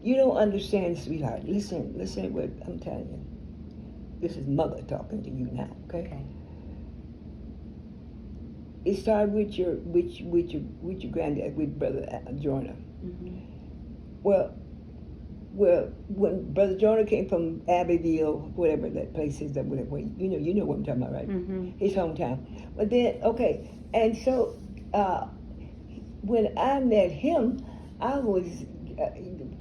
You don't understand, sweetheart. Listen to what I'm telling you. This is mother talking to you now, okay? Okay. It started with your granddad, with Brother Jordan. Mm-hmm. Well, when Brother Jonah came from Abbeville, whatever that place is, that whatever, you know what I'm talking about, right? Mm-hmm. His hometown. But then, okay, and so uh, when I met him, I was uh,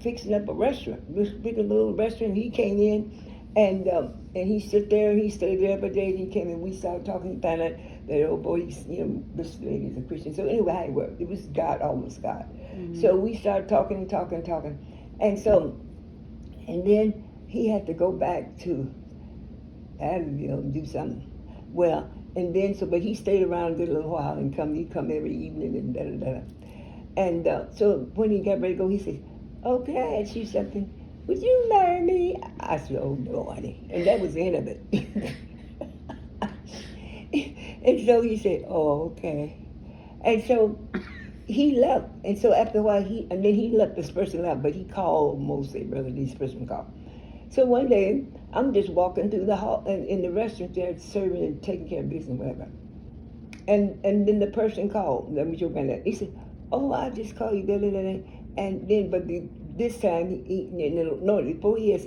fixing up a restaurant, this big little restaurant. He came in, and he stood there. He stayed there every day. He came in. We started talking. Found out that old boy, this lady's a Christian. So anyway, how it worked? It was God, almost God. Mm-hmm. So we started talking, and so, and then he had to go back to Abbeville and do something. Well, and then so, but he stayed around a good little while and he'd come every evening and da da da. And so when he got ready to go, he said, "Oh, can I ask you something? Would you marry me?" I said, "Oh no, honey," and that was the end of it. And so he said, "Oh, okay." And so he left. And so after a while, and then he left. This person left, but he called mostly, brother. This person called. So one day, I'm just walking through the hall in the restaurant there, serving and taking care of business, whatever. And then the person called. Let me joke about that. He said, "Oh, I just called you, blah, blah, blah." And then, but this time, no, before he asked,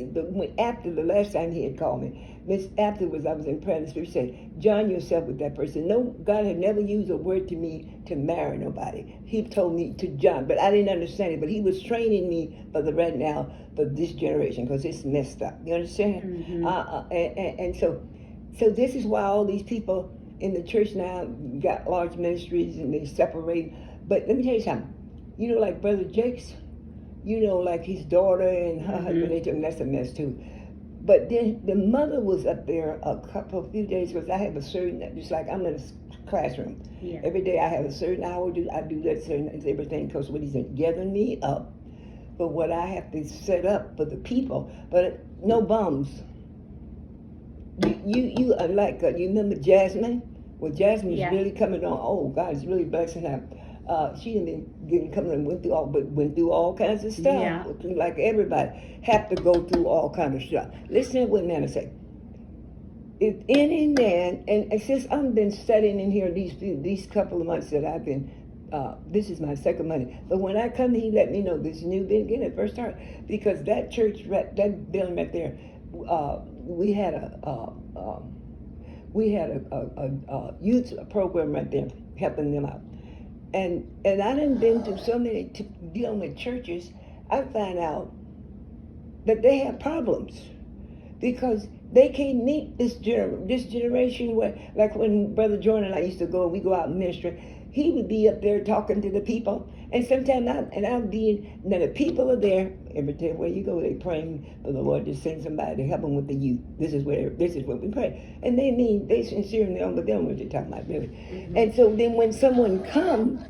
after the last time he had called me, afterwards I was in prayer, and the Spirit said, "Join yourself with that person." No, God had never used a word to me to marry nobody. He told me to John, but I didn't understand it. But he was training me for the right now, for this generation, because it's messed up. You understand? Mm-hmm. And so this is why all these people in the church now got large ministries and they separate. But let me tell you something. You know, like Brother Jakes, like his daughter and her husband, they took, that's a mess too. But then the mother was up there a few days, because I have a certain, just like I'm in a classroom. Yeah. Every day I have a certain hour, I do that certain everything, because what he's gathering me up for what I have to set up for the people. But no bums. You are like, you remember Jasmine? Well, Jasmine's really coming on. Oh, God, it's really blessing her. She didn't been getting coming and went through all kinds of stuff. Yeah. Like everybody have to go through all kinds of stuff. Listen to what Nana said. If any man, and since I've been studying in here these couple of months that I've been, this is my second Monday. But when I come, he let me know this new beginning at First Start, because that church, that building right there, we had a youth program right there helping them out. And I done been through so many dealing with churches. I find out that they have problems because they can't meet this generation. Where, like when Brother Jordan and I used to go, we go out and minister. He would be up there talking to the people, and sometimes I'll be in. Now the people are there. Every time where you go, they praying for the Lord to send somebody to help them with the youth. This is what we pray, and they sincerely don't, but they don't know what they're talking about, really. Mm-hmm. And so then when someone comes,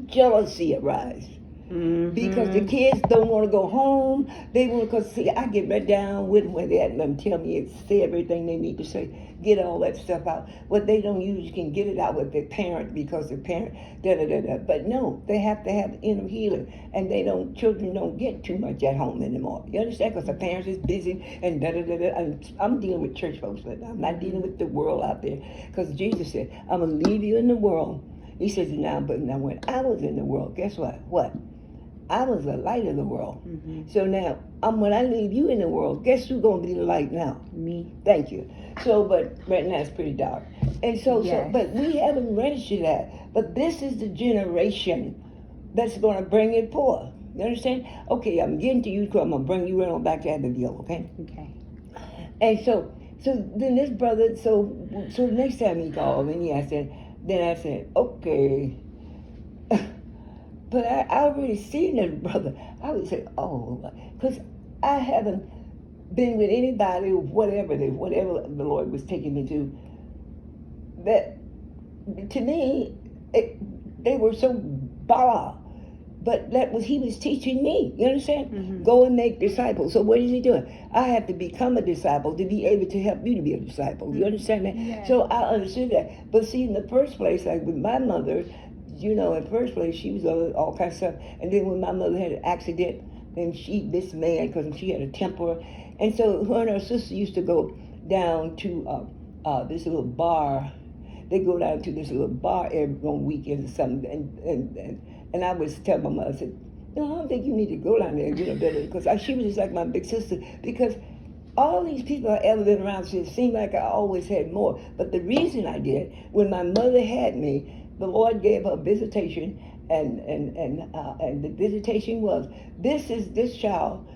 jealousy arises. Mm-hmm. Because the kids don't want to go home. They want to, see, I get right down with them where they at and them tell me say everything they need to say, get all that stuff out. What they don't usually can get it out with their parent, because their parent, da-da-da-da. But no, they have to have inner healing. And children don't get too much at home anymore. You understand? Because the parents is busy and da-da-da-da. And I'm dealing with church folks, but I'm not dealing with the world out there. Because Jesus said, I'm going to leave you in the world. He says, but now when I was in the world, guess what? What? I was the light of the world. Mm-hmm. So now, when I leave you in the world, guess who's going to be the light now? Me. Thank you. So, but right now it's pretty dark. And but we haven't registered that. But this is the generation that's going to bring it forth. You understand? Okay, I'm getting to you, because I'm going to bring you right on back to Abbeville, okay? Okay. And so then this brother, so the next time he called me, I said, okay. But I already seen that brother. I would say, oh, because I haven't been with anybody, whatever the Lord was taking me to. That to me, they were so blah. But he was teaching me. You understand? Mm-hmm. Go and make disciples. So what is he doing? I have to become a disciple to be able to help you to be a disciple. You understand that? Yeah. So I understood that. But see, in the first place, like with my mother, in first place, she was all kinds of stuff. And then when my mother had an accident, and this man, because she had a temper, and so her and her sister used to go down to this little bar. They go down to this little bar every on weekends or something, and I was telling my mother, I said, no, I don't think you need to go down there, better, because she was just like my big sister, because all these people I ever been around, so it seemed like I always had more. But the reason I did, when my mother had me, the Lord gave her visitation, and the visitation was, this child,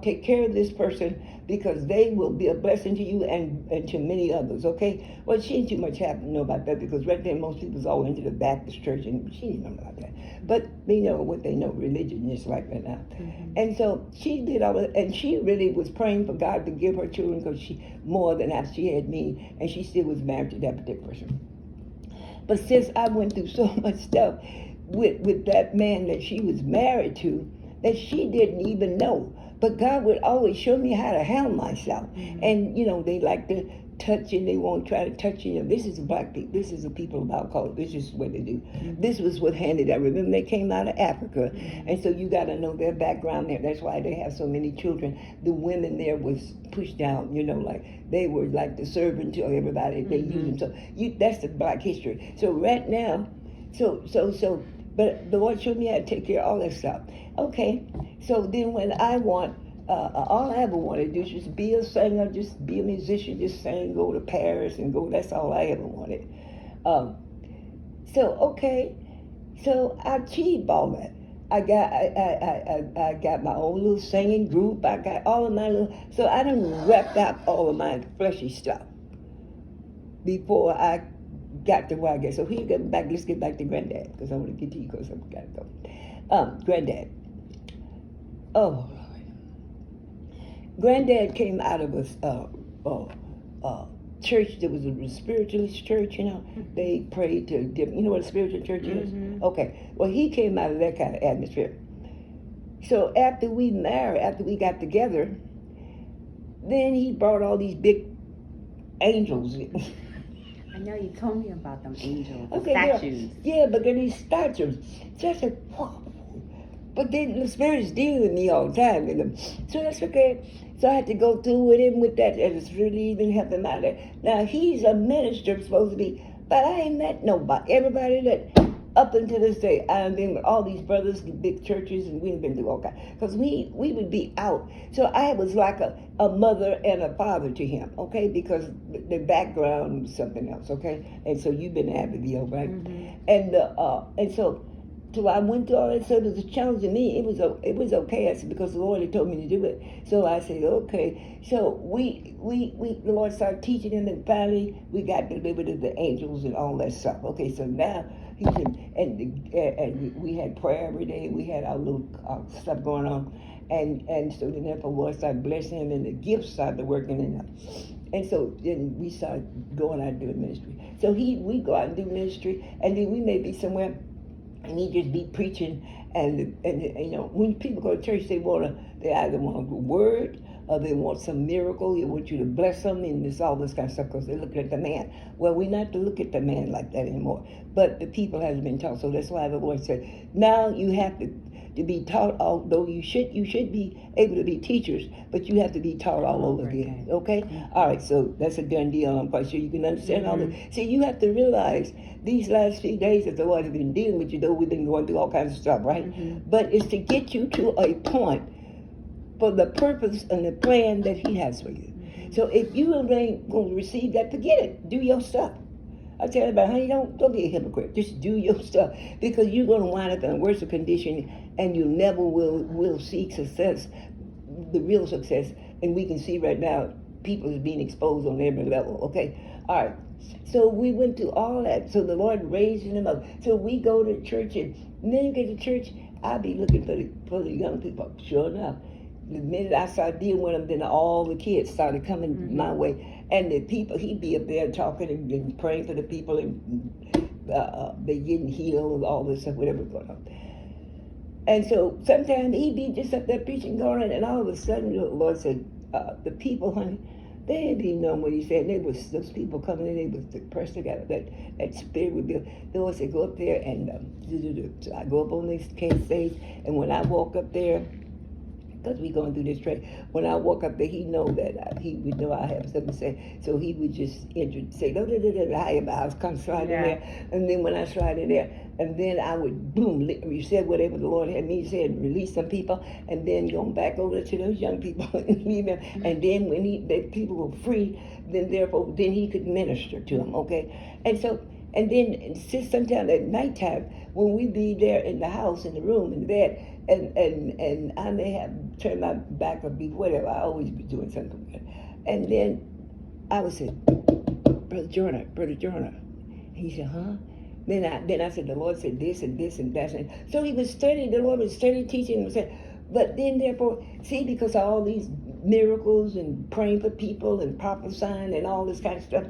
take care of this person, because they will be a blessing to you and to many others, okay? Well, she didn't too much happen to know about that, because right there most people was all into the Baptist church, and she didn't know about that. But they know what they know, religion is like right now. Mm-hmm. And so she did all that, and she really was praying for God to give her children, because she, more than after she had me, and she still was married to that particular person. But since I went through so much stuff with that man that she was married to, that she didn't even know. But God would always show me how to handle myself. Mm-hmm. And, they like to touch, and they won't try to touch you. This is black people. This is the people of our color. This is what they do. Mm-hmm. This was what handed out. Remember, they came out of Africa. Mm-hmm. And so you got to know their background there. That's why they have so many children. The women there was pushed down, like they were like the servant to everybody. They used them. So that's the black history. So right now, but the Lord showed me how to take care of all that stuff. Okay, so then when I want, all I ever wanted to do is just be a singer, just be a musician, just sing, go to Paris and go, that's all I ever wanted. So I achieved all that. I got my own little singing group, I got all of my little, so I done wrapped out all of my fleshy stuff before I got to where I get. So let's get back to Granddad, because I want to get to you, because I've got to go. Granddad. Oh, Granddad came out of a church that was a spiritualist church, They prayed to, you know what a spiritual church is? Mm-hmm. Okay. Well, he came out of that kind of atmosphere. So after we married, after we got together, then he brought all these big angels in. I know you told me about them angels, statues. Yeah, but they're these statues. So I said, whoa. But then the Spirit's dealing with me all the time. So that's okay. So I had to go through with him with that, and it's really even helping out there. Now, he's a minister, supposed to be, but I ain't met nobody. Everybody that, up until this day, I've been with all these brothers, the big churches, and we've been through all kinds. Because we would be out. So I was like a mother and a father to him, okay? Because the background was something else, okay? And so you've been at Abbeville, right? Mm-hmm. And so I went through all that, so it was a challenge to me. It was okay, I said, because the Lord had told me to do it. So I said, okay. So the Lord started teaching him, and finally we got delivered of the angels and all that stuff. Okay, so now he said, and we had prayer every day. We had our little stuff going on, and so then the Lord started blessing him, and the gifts started working in him. And so then we started going out and doing ministry. So we go out and do ministry, and then we may be somewhere, and he just be preaching, and when people go to church, they either want a word, or they want some miracle. They want you to bless them, and it's all this kind of stuff, because they're looking at the man. Well, we're not to look at the man like that anymore. But the people hasn't been taught, so that's why the Lord said, now you have to be taught, although you should be able to be teachers, but you have to be taught all over again, okay? Mm-hmm. All right, so that's a done deal. I'm quite sure you can understand all that. See, you have to realize these last few days that the Lord has been dealing with you, though we've been going through all kinds of stuff, right? Mm-hmm. But it's to get you to a point for the purpose and the plan that he has for you. Mm-hmm. So if you ain't going to receive that, forget it. Do your stuff. I tell everybody, honey, don't be a hypocrite. Just do your stuff, because you're going to wind up in a worse condition, and you never will see success, the real success. And we can see right now, people is being exposed on every level, okay? All right. So we went through all that. So the Lord raising them up. So we go to church, and then you get to church, I'll be looking for the young people. Sure enough, the minute I started dealing with them, then all the kids started coming my way. And the people, he'd be up there talking and praying for the people, and they getting healed, all this stuff, whatever going on. And so sometimes he'd be just up there preaching, going on, and all of a sudden the Lord said, the people, honey, They didn't even know what he said. They was those people coming in. They was the person that spirit would be. The Lord said, "Go up there and so I go up on this stage, and when I walk up there." Because we going through this trade. When I walk up there, he know that he would know I have something to say. So he would just say, I was kind of slide in there. And then when I slide in there, and then I would, boom, you said whatever the Lord had me say, release some people, and then going back over to those young people and leave them. And then when the people were free, then therefore, then he could minister to them, okay? And so, and then sometimes at nighttime, when we be there in the house, in the room, in the bed, and I may have turned my back or be whatever, I always be doing something. And then I would say, Brother Jorna. He said, huh? Then I said, the Lord said this and this and that. And so he was studying, the Lord was studying, teaching, and said, but then therefore, see, because of all these miracles and praying for people and prophesying and all this kind of stuff,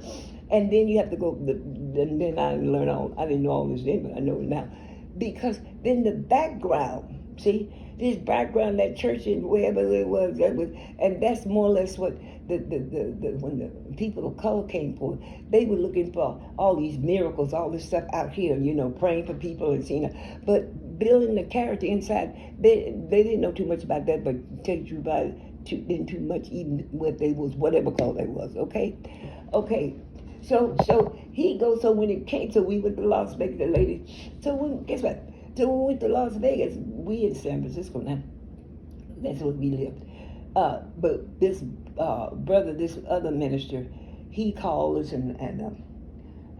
and then you have to go, then I learned I didn't know all this then, but I know it now. Because then the background, see, this background, that church and wherever it was, and that's more or less what when the people of color came forth, they were looking for all these miracles, all this stuff out here, praying for people and seeing it. But building the character inside, they didn't know too much about that, but take you about didn't too much even what they was, whatever color they was, okay? So he goes, so when it came, so we went to Las Vegas, the lady, guess what? So when we went to Las Vegas, we in San Francisco now. That's where we lived. But this brother, this other minister, he called us and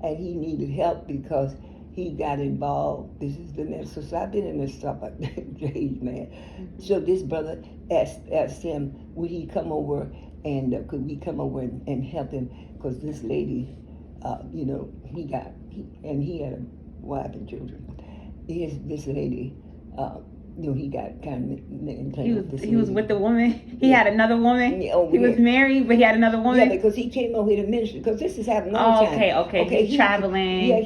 he needed help because he got involved. This is the next. So I've been in this stuff like age, man. So this brother asked him, would he come over and could we come over and help him? Because this lady, he had a wife and children. This lady, he got kind of entangled. He was with the woman. He had another woman. He was married, but he had another woman. Yeah, because he came over here to minister. Because this has happened all the time. Okay. He's traveling. Yeah,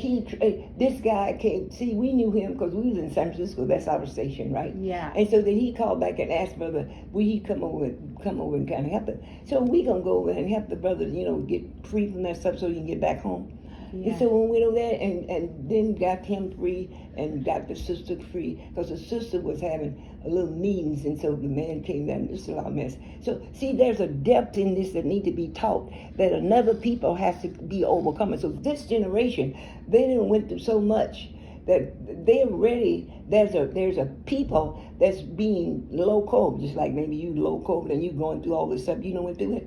this guy came. See, we knew him because we was in San Francisco. That's our station, right? Yeah. And so then he called back and asked brother, will he come over and kind of help him? So we gonna go over and help the brother, get free from that stuff so he can get back home. Yeah. And so when we went over there and then got him free and got the sister free, because the sister was having a little meetings, and so the man came down. This is a lot of mess. So see, there's a depth in this that need to be taught, that another people has to be overcome. So this generation, they didn't went through so much that they're ready. There's a people that's being local, just like maybe you local and you going through all this stuff. You know what through it.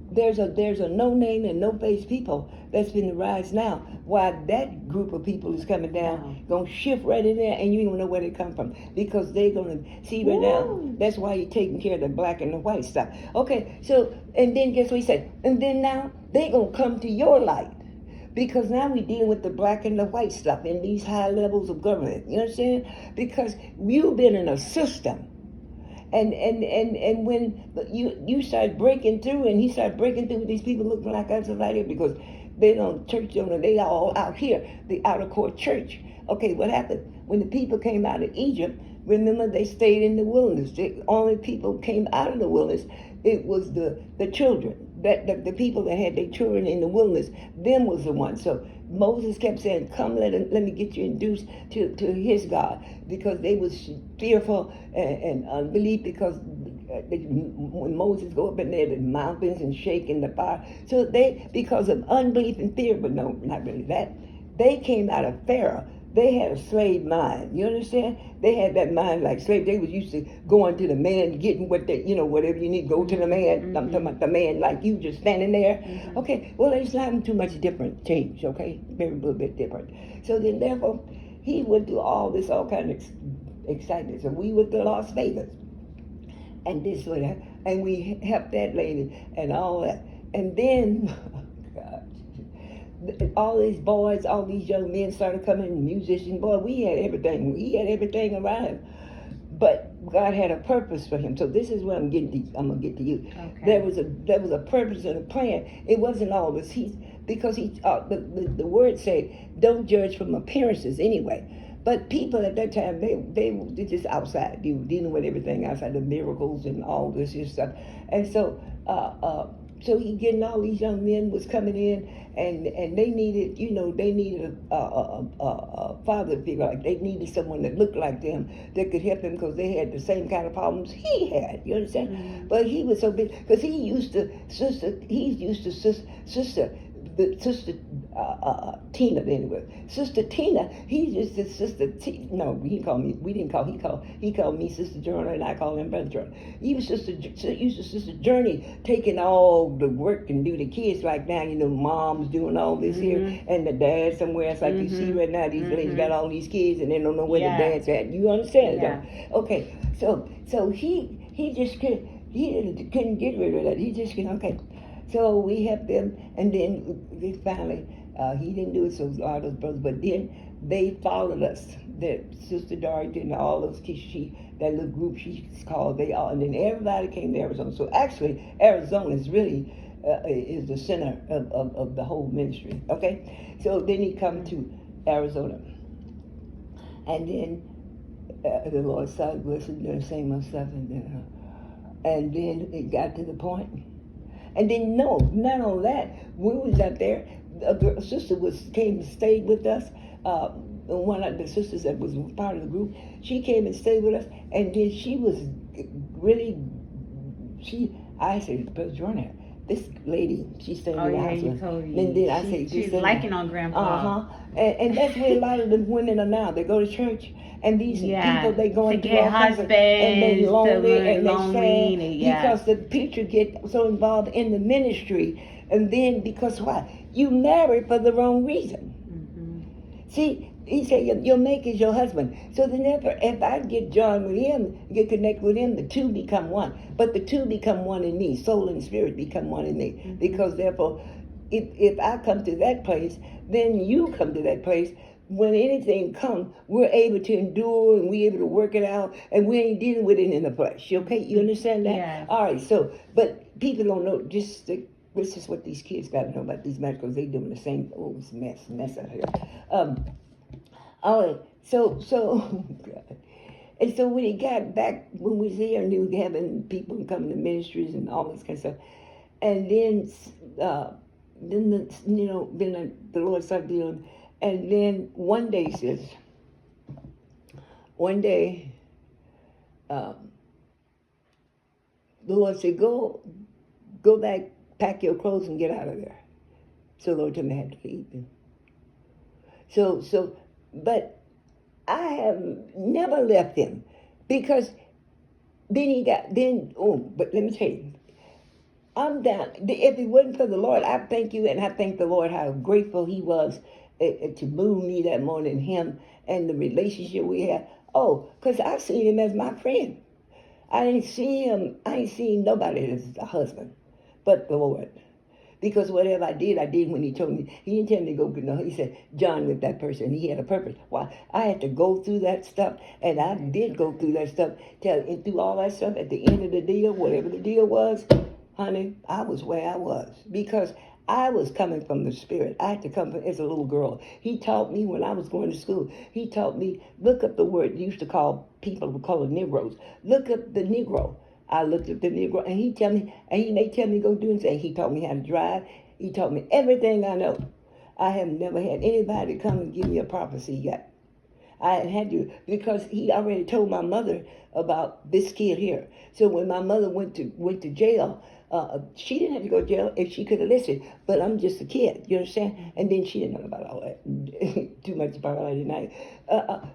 There's a no name and no face people that's been the rise now. Why that group of people is coming down, gonna shift right in there, and you don't even know where they come from, because they're gonna see right now. That's why you're taking care of the black and the white stuff. Okay, so and then guess what he said? And then now they gonna come to your light, because now we're dealing with the black and the white stuff in these high levels of government. You understand? Because you've been in a system. And when you start breaking through, and he started breaking through with these people looking like us like that, because they don't church, they all out here, the outer court church. Okay, what happened? When the people came out of Egypt, remember they stayed in the wilderness. The only people came out of the wilderness, it was the children. That the people that had their children in the wilderness, them was the ones. So Moses kept saying, come, let me get you induced to his God, because they was fearful and unbelief, because when Moses go up in there, the mountains and shaking the fire. So they, because of unbelief and fear, but no, not really that, they came out of Pharaoh. They had a slave mind. You understand? They had that mind like slave. They was used to going to the man, getting what they, whatever you need, go to the man. Mm-hmm. I'm talking about the man like you just standing there. Mm-hmm. Okay, well, it's not too much different change, okay? Very little bit different. So then, therefore, he went through all this, all kind of excitement. So we went to Las Vegas. And this was that. And we helped that lady and all that. And then, all these boys, all these young men started coming, musicians. Boy, we had everything. He had everything around him. But God had a purpose for him. So this is what I'm gonna get to you. Okay. There was a purpose and a plan. It wasn't all this. The word said, don't judge from appearances anyway. But people at that time, they were just outside. They were dealing with everything outside, the miracles and all this here stuff. And so, so he getting all these young men was coming in, and they needed, they needed a father figure. Like they needed someone that looked like them that could help them because they had the same kind of problems he had. You understand? Mm-hmm. But he was so big because he's used to sister. The sister Tina anyway. Sister Tina, he's just the sister Tina. No, he called me. He called me Sister Journey, and I called him Brother Journey. He was Sister Journey, taking all the work and do the kids like now. Mom's doing all this here, and the dad somewhere else like you see right now. These ladies got all these kids, and they don't know where the dad's at. You understand? Yeah. Okay, so he just couldn't get rid of that. He just okay. So we helped them, and then they finally, he didn't do it, so all those brothers, but then they followed us. That Sister Dorothy and all those kids, that little group she's called, and then everybody came to Arizona. So actually, Arizona is really is the center of the whole ministry. Okay, so then he come to Arizona, and then the Lord started blessing them, saying my stuff, and then it got to the point. And then no, not only that, we was up there. A sister came and stayed with us. One of the sisters that was part of the group, she came and stayed with us. And then she was really, I said, Brother Jordan, this lady, she stayed in the house. You told me. And then I said, she's liking on Grandpa. And that's where a lot of the women are now. They go to church. And these people, they go into all kinds of, and they lonely and they sad because the preacher get so involved in the ministry, and then because why? You married for the wrong reason. Mm-hmm. See, he said your mate is your husband. So then if I get John with him, get connected with him, the two become one. But the two become one in me. Soul and spirit become one in me. Mm-hmm. Because therefore, if I come to that place, then you come to that place. When anything comes, we're able to endure and we're able to work it out, and we ain't dealing with it in the flesh. Okay, you understand that? Yeah. All right. So, but people don't know. This is what these kids got to know about these medicals. They doing the same. Oh, it's mess out here. All right. So, and so when he got back, when we was here, and we were having people coming to ministries and all this kind of stuff, and then the Lord started dealing. And then one day, the Lord said, go back, pack your clothes and get out of there. So the Lord told me I had to leave them. So, but I have never left him because but let me tell you, I'm down. If it wasn't for the Lord, I thank you, and I thank the Lord how grateful he was to move me that morning, him and the relationship we had. Oh, because I seen him as my friend. I ain't seen nobody as a husband but the Lord. Because whatever I did when he told me. He didn't tell me to go, no, he said, John with that person. He had a purpose. Why? I had to go through that stuff, and I did go through that stuff. And through all that stuff, at the end of the deal, whatever the deal was, honey, I was where I was. Because I was coming from the Spirit. I had to come from as a little girl. He taught me when I was going to school. He taught me, look up the word. He used to call people who call it Negroes. Look up the Negro. I looked at the Negro, and he may tell me go do and say. He taught me how to drive. He taught me everything I know. I have never had anybody come and give me a prophecy yet. I had to, because he already told my mother about this kid here. So when my mother went to jail, she didn't have to go to jail if she could have listened. But I'm just a kid, you understand? And then she didn't know about all that. Too much about all that.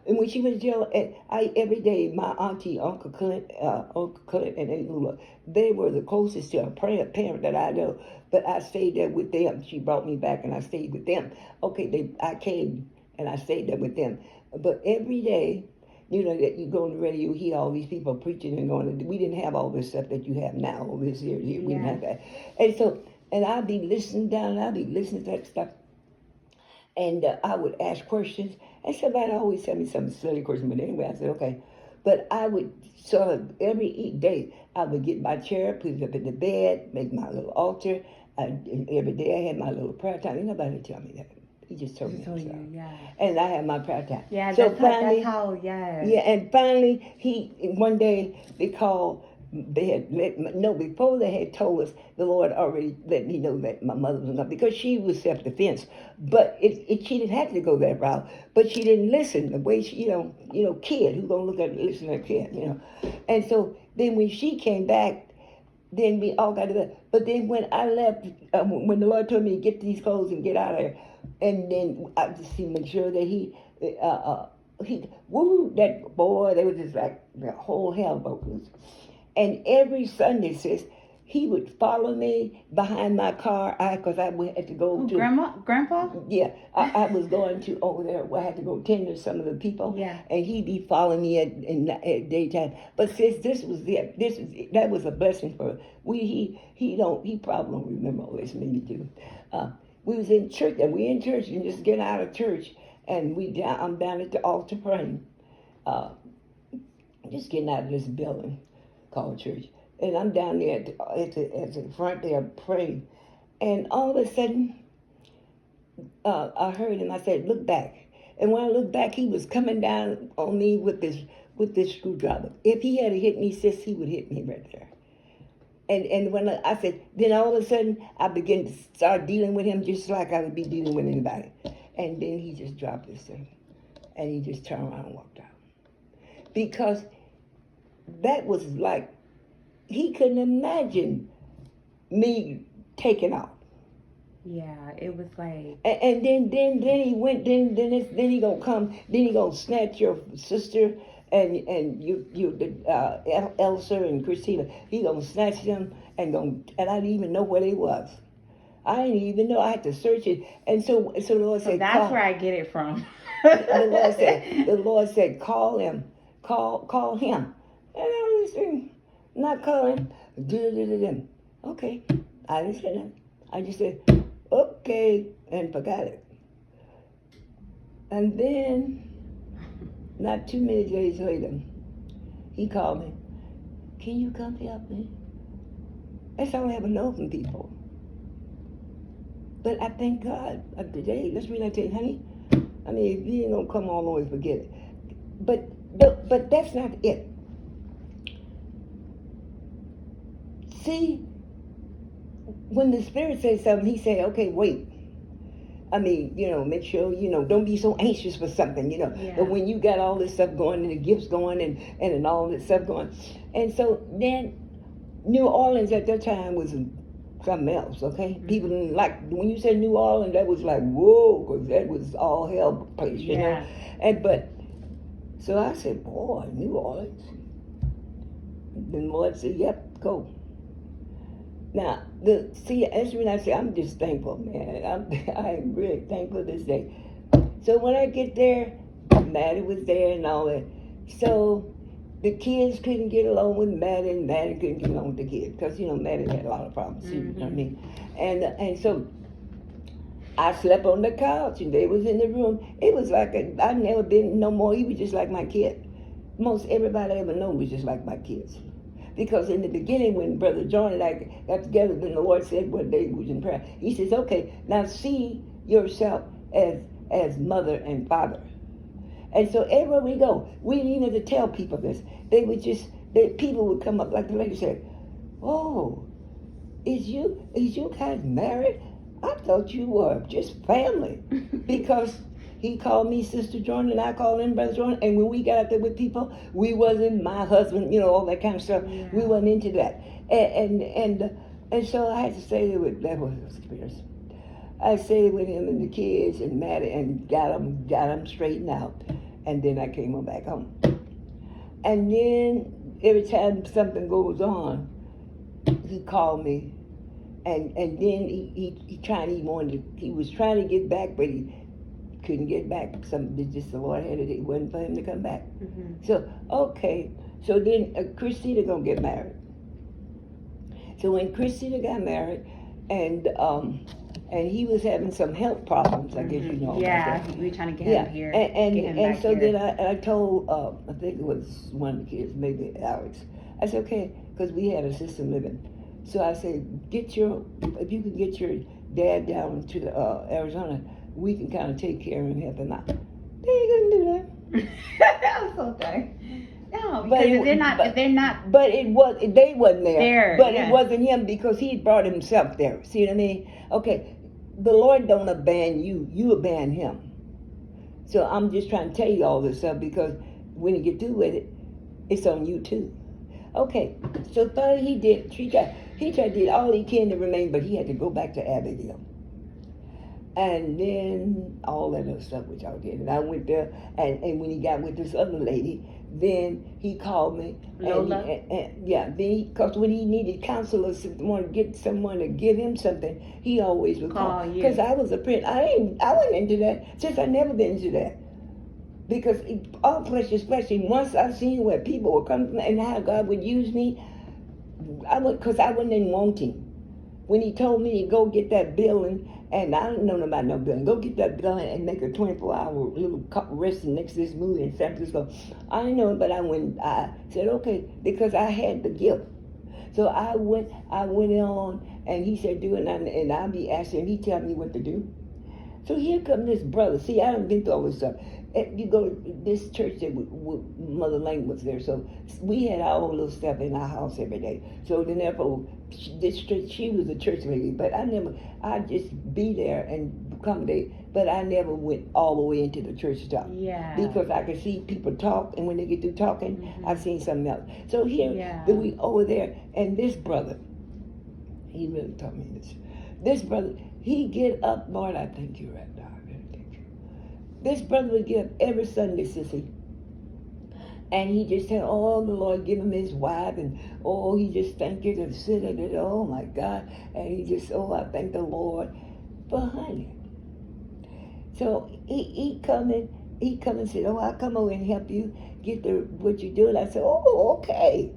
And when she went to jail, every day, my auntie, Uncle Clint, and Aunt Lula, they were the closest to a parent that I know. But I stayed there with them. She brought me back, and I stayed with them. Okay, I came, and I stayed there with them. But every day, that you go on the radio, you hear all these people preaching and going. We didn't have all this stuff that you have now. All this here, we didn't have that. And so, I'd be listening down, I'd be listening to that stuff, and I would ask questions. And somebody always tell me some silly question, but anyway, I said okay. But I would sort of every day I would get my chair, put it up in the bed, make my little altar. And every day I had my little prayer time. Ain't nobody tell me that. He just told me himself. Yeah. And I had my prayer time. Yeah, so that's how, yeah. Yeah, and finally, one day they called. They had before they had told us, the Lord already let me know that my mother was not, because she was self-defense. But she didn't have to go that route. But she didn't listen the way she, kid who gonna listen to a kid. And so then when she came back, then we all got together. But then when I left, when the Lord told me to get these clothes and get out of there, and then I just to make sure that he that boy, they were just like the whole hell broke loose. And every Sunday, sis, he would follow me behind my car, because I had to go to Grandpa. Yeah, I was going to over there. I had to go tend to some of the people. Yeah, and he'd be following me at daytime. But sis, that was a blessing for he probably don't remember all this. Maybe do. We was in church, and just getting out of church, and I'm down at the altar praying, just getting out of this building called church, and I'm down there at the front there praying, and all of a sudden, I heard him. I said, "Look back," and when I looked back, he was coming down on me with this screwdriver. If he had hit me, sis, he would hit me right there. And when I said, then all of a sudden, I began to start dealing with him just like I would be dealing with anybody. And then he just dropped this thing. And he just turned around and walked out. Because that was like, he couldn't imagine me taking off. Yeah, it was like. And then he went, then he gonna come, then he gonna snatch your sister and Elsa and Christina. He gonna snatch them and I didn't even know where they was. I didn't even know. I had to search it. And so the Lord said, that's where I get it from. the Lord said, call him. Call him. And I was saying, not calling. Okay. I didn't say that. I just said, okay, and forgot it. And then, not too many days later, he called me. Can you come help me? That's all I ever know from people. But I thank God today. Let's read that thing, honey. I mean, if you ain't gonna come all the way, forget it. But that's not it. See, when the Spirit says something, he said, okay, wait. I mean, make sure, don't be so anxious for something, Yeah. But when you got all this stuff going and the gifts going and all this stuff going. And so then New Orleans at that time was something else, okay? Mm-hmm. People didn't like, when you said New Orleans, that was like, whoa, because that was all hell place, you know? So I said, boy, New Orleans. Then the Lord said, yep, go. Now, that's when I say I'm just thankful, man. I'm really thankful this day. So when I get there, Maddie was there and all that. So the kids couldn't get along with Maddie, and Maddie couldn't get along with the kids because Maddie had a lot of problems. Mm-hmm. You know what I mean? And so I slept on the couch, and they was in the room. It was like I'd never been no more. He was just like my kid. Most everybody I ever known was just like my kids. Because in the beginning, when Brother John and I got together, then the Lord said one day, we was in prayer, he says, okay, now see yourself as mother and father. And so everywhere we go, we didn't even have to tell people this. People would come up, like the lady said, oh, is you guys married? I thought you were just family. Because he called me Sister Jordan, and I called him Brother Jordan. And when we got out there with people, we wasn't my husband, all that kind of stuff. Yeah. We wasn't into that. And so I had to stay there with, that was an experience. I stayed with him and the kids and Maddie and got them straightened out. And then I came on back home. And then every time something goes on, he called me. And then he was trying to get back, but he couldn't get back. The Lord had it wasn't for him to come back. Mm-hmm. So okay, so then Christina gonna get married. So when Christina got married, and he was having some health problems, I guess you know. Yeah, we were trying to get him here. And so then I told I think it was one of the kids, maybe Alex. I said okay, because we had assisted living. So I said, if you could get your dad down to Arizona, we can kind of take care of him, help him out. They ain't gonna do that. That's okay. No, But because it- if they're not, but- if they're not But they wasn't there. There, But yeah. it wasn't him because he brought himself there. See what I mean? Okay, the Lord don't abandon you. You abandon him. So I'm just trying to tell you all this stuff because when you get through with it, it's on you too. Okay, so finally he tried to do all he can to remain, but he had to go back to Abbeville. And then all that other stuff which I did. And I went there, and when he got with this other lady, then he called me. Lola? Because when he needed counselors, want to get someone to give him something, he always would call. you. Because I was a prince. I wasn't into that. Since I never been into that. Because all flesh is flesh. And once I seen where people were coming from and how God would use me, because I wasn't in wanting. When he told me to go get that building, and I don't know about no building, go get that building and make a 24-hour little resting next to this movie in San Francisco. I didn't know, but I said, okay, because I had the gift. So I went on, and he said, do it, and I'll be asking him, he tell me what to do. So here come this brother. See, I haven't been through all this stuff. You go to this church that Mother Lang was there, so we had our own little stuff in our house every day. So then therefore, she was a church lady, but I just be there and accommodate, but I never went all the way into the church stuff. Yeah. Because I could see people talk, and when they get through talking, Mm-hmm. I've seen something else. So here, we over there, and this brother, he really taught me this. This brother, he get up, Lord, I thank you right now. I really thank you. This brother would get up every Sunday, sissy. And he just said, oh, the Lord give him his wife, and oh, he just thank you to sit at it, oh my God. And he just, oh, I thank the Lord. But honey, so he come and said, oh, I'll come over and help you get what you doing. I said, oh, okay.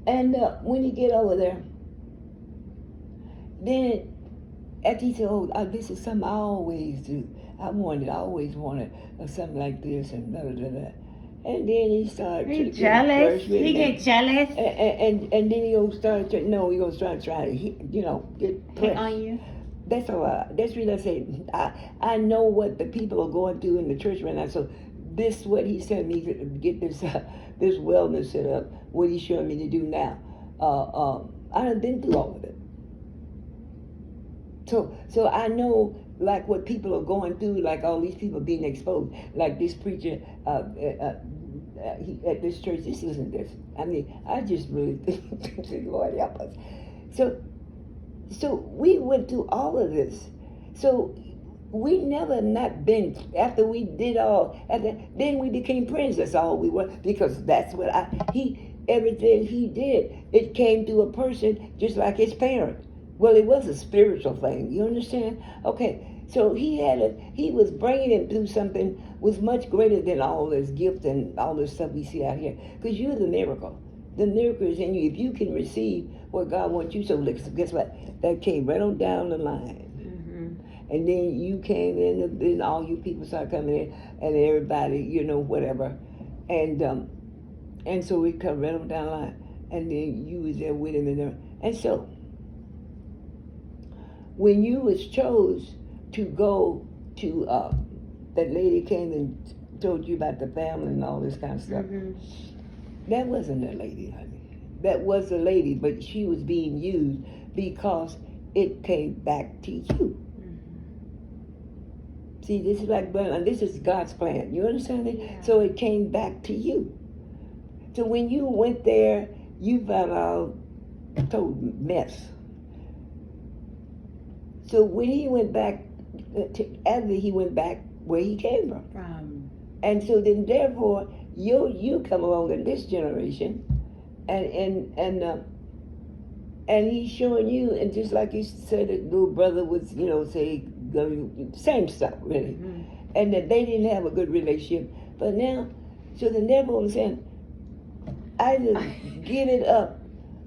And when you get over there, then after he said, oh, this is something I always do. I always wanted something like this and blah, blah, blah, blah. And then he started He to jealous. get with He me. get jealous. And then he gonna start to, no, he gonna start trying to, get Pick pressed. on you. That's all. That's really I say. I know what the people are going through in the church right now. So this what he sent me to get this this wellness set up. What he's showing me to do now. I done been through all of it. So I know like what people are going through, like all these people being exposed. Like this preacher at this church. This isn't this. I mean, I just really think Lord help us. So we went through all of this. So we never not been, after we did all, then we became friends. That's all we were, because that's what everything he did, it came through a person just like his parent. Well, it was a spiritual thing. You understand? Okay. So he was bringing him through something was much greater than all this gift and all this stuff we see out here. Because you're the miracle. The miracle is in you. If you can receive what God wants you, so guess what? That came right on down the line. Mm-hmm. And then you came in, and then all you people started coming in, and everybody, whatever. And so we come right on down the line. And then you was there with him. And so, when you was chose to go to, that lady came and told you about the family and all this kind of stuff. Mm-hmm. That wasn't a lady, honey. That was a lady, but she was being used because it came back to you. Mm-hmm. See, this is this is God's plan. You understand it? Yeah. So it came back to you. So when you went there, you found out total mess. So when he went back he went back where he came from. And so then therefore you come along in this generation, and he's showing you, and just like you said, that little brother was, same stuff really, and that they didn't have a good relationship. But now, so then therefore I'm saying, either give it up